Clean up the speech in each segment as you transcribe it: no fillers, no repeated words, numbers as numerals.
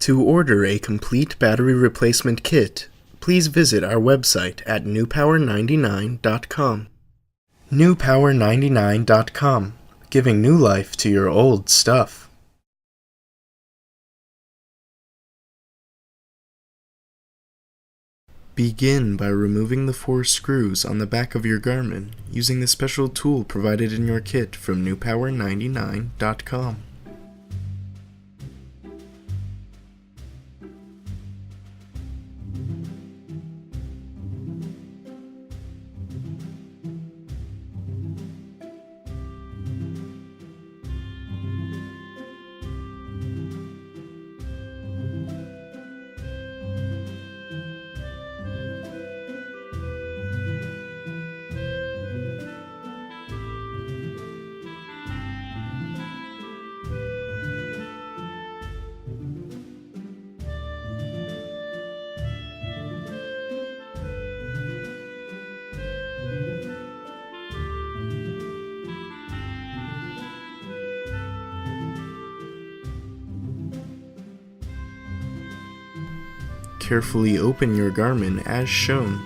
To order a complete battery replacement kit, please visit our website at newpower99.com. newpower99.com, giving new life to your old stuff. Begin by removing the 4 screws on the back of your Garmin using the special tool provided in your kit from newpower99.com. Carefully open your Garmin as shown.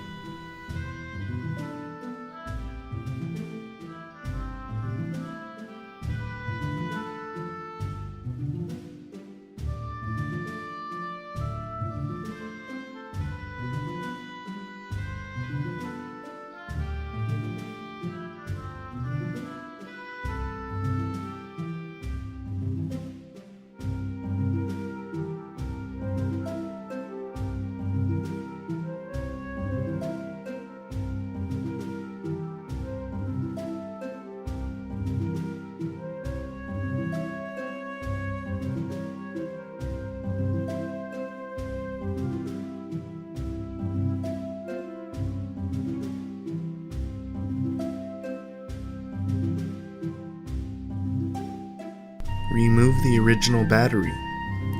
Remove the original battery.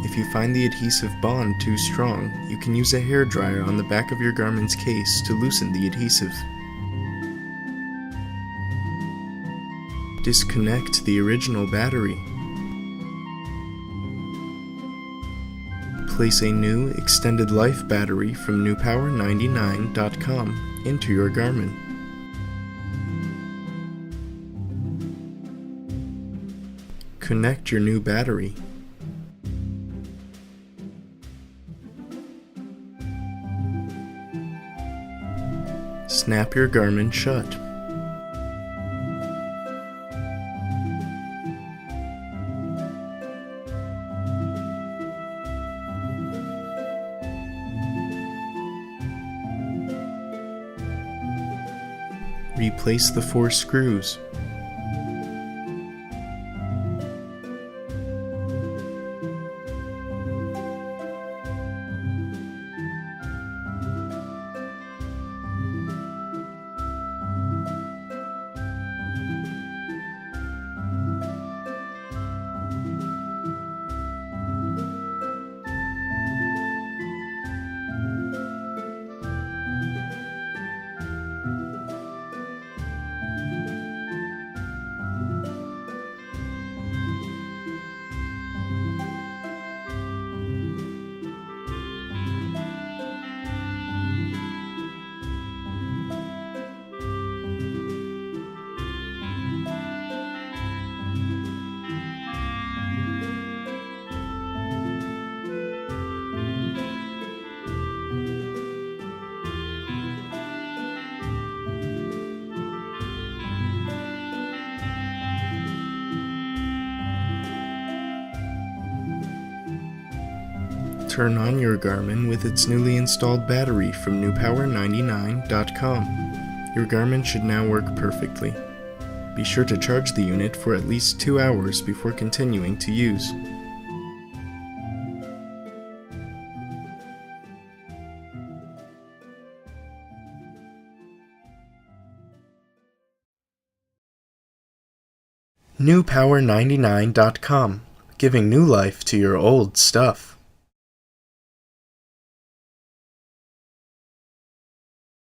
If you find the adhesive bond too strong, you can use a hairdryer on the back of your Garmin's case to loosen the adhesive. Disconnect the original battery. Place a new extended life battery from newpower99.com into your Garmin. Connect your new battery. Snap your Garmin shut. Replace the 4 screws. Turn on your Garmin with its newly installed battery from newpower99.com. Your Garmin should now work perfectly. Be sure to charge the unit for at least 2 hours before continuing to use. newpower99.com, giving new life to your old stuff.